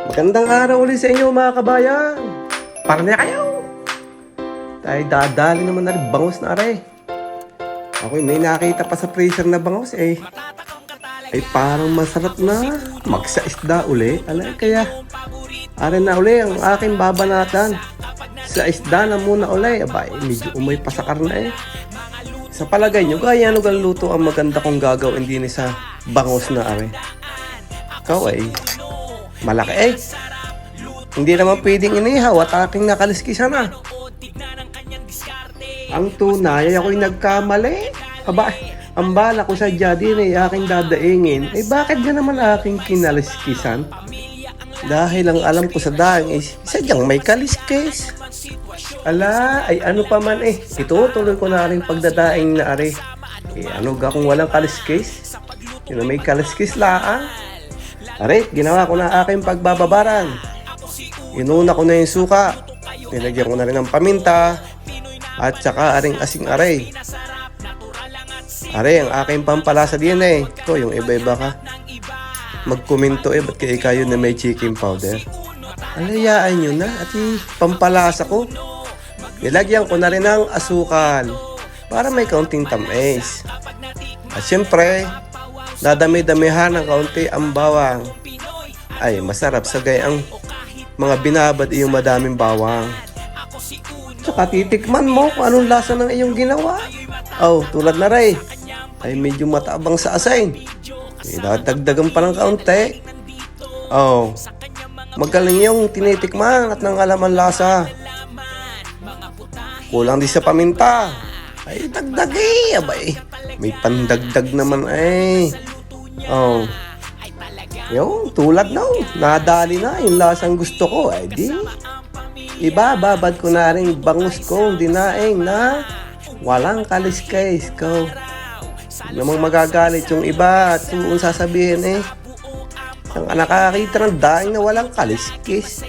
Magandang araw ulit sa inyo mga kabayan. Para na kayo. Tayo dadali naman na rin bangus na aray. Ako may nakita pa sa freezer na bangus eh. Ay parang masarap na magsa-isda uli. Alay kaya aray na uli ang aking babanatan. Sa isda na muna uli. Abay medyo umay pa sa karna eh. Sa palagay nyo, gaya ano gang luto ang maganda kong gagawin din sa bangus na aray. Ikaw ay malaki eh. Hindi naman pwedeng inihaw at aking nakaliskisan na. Ang tunay ay ako'y nagkamali. Aba, ang bala ko sa din ay aking dadaingin. Eh bakit ka naman aking kinaliskisan? Dahil ang alam ko sa daing ay sadyang may kaliskis. Ala, ay ano pa man eh. Itutuloy ko na rin pagdadaing na ari. Eh ano ga kung walang kaliskis? Yun may kaliskis laang. Aray, ginawa ko na aking pagbababaran. Inuna ko na yung suka. Nilagyan ko na rin ng paminta. At saka aring asing aray. Aray, ang aking pampalasa din eh. Ikaw, yung iba-iba ka. Magkomento eh, ba't kayo na may chicken powder? Alayaan nyo na at yung pampalasa ko. Nilagyan ko na rin ng asukal para may kaunting tamis. At syempre, dadami-damihan ng kaunti ang bawang. Ay, masarap sa gayang mga binabad iyong madaming bawang. Tsaka titikman mo kung anong lasa ng iyong ginawa. Oh, tulad na rin. Ay, medyo mataabang sa asin. Dadagdagan pa ng kaunti. Oh, magaling yung tinitikman at ng alaman lasa. Kulang din sa paminta. Ay, dagdag eh. Abay, may pandagdag naman eh. Oh. Yung tulad na, nadali na yung lasang gusto ko. Ay di, ibababad ko na rin bangus kong dinaing na walang kaliskis ko. Namang magagalit yung iba at yung sasabihin eh, ang nakakita ng daing na walang kaliskis.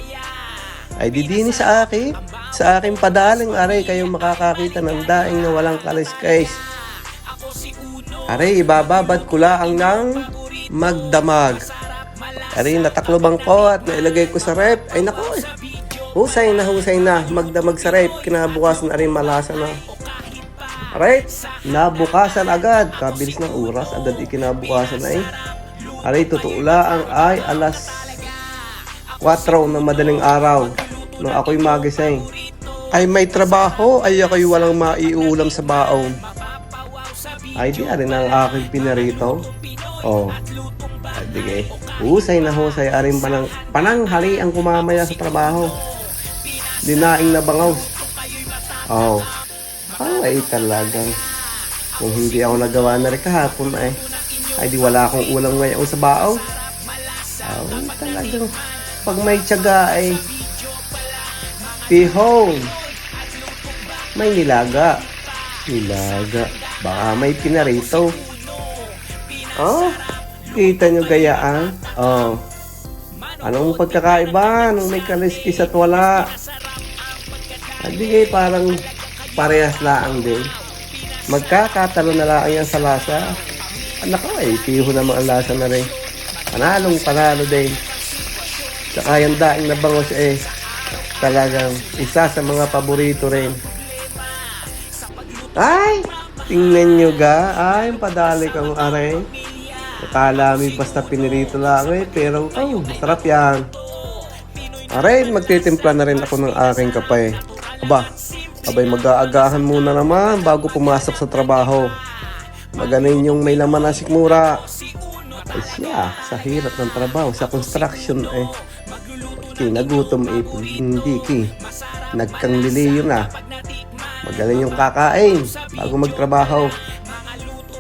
Ay di din sa aking padaling aray kayo makakakita ng daing na walang kaliskis. Aray, ibababad ko lang ng magdamag. Aray, natakloban ko at nailagay ko sa rep. Ay nako, husay na. Magdamag sa rep. Kinabukasan na rin malasa na. Aray, nabukasan agad. Kabilis ng oras, agad ikinabukasan na eh. Aray, totoo lang ay alas 4 ng madaling araw nung ako'y magising. Ay may trabaho, ay ako'y walang maiulam sa baon. Ay di rin ang aking pinarito. Oh, adige. Husay na husay, aring pananghali ang kumamaya sa trabaho. Dinaing na bangaw. Oh, ay talagang kung hindi ako nagawa na rin kahapon ay di wala akong ulam ngayon sa baon. Oh, talagang pag may tiyaga ay tihong may nilaga. Baka may pinarito. Oh, kita nyo gayaan? Oh, anong pagkakaiba nung may kaliskis at wala? Hindi parang parehas laang din. Magkakatalo na laang yan sa lasa. Anak ko ay tiho naman ang lasa na rin. Panalo din. Tsaka yung daing na bangus eh, talagang isa sa mga paborito rin. Ay, tingnan nyo ga. Ay, padali kang aray. Akala mo basta pinirito lang eh. Pero, masarap yan. Aray, magtitimpla na rin ako ng aking kape. Abay, mag-aagahan muna naman bago pumasok sa trabaho. Maganin yung may laman na sikmura. Ay siya, sa hirap ng trabaho, sa construction eh. Nagutom eh, hindi ki. Nagkang liliyo na. Magaling yung kakain bago magtrabaho.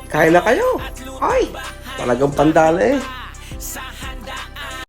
Kain na kayo. Ay, talagang pandala eh.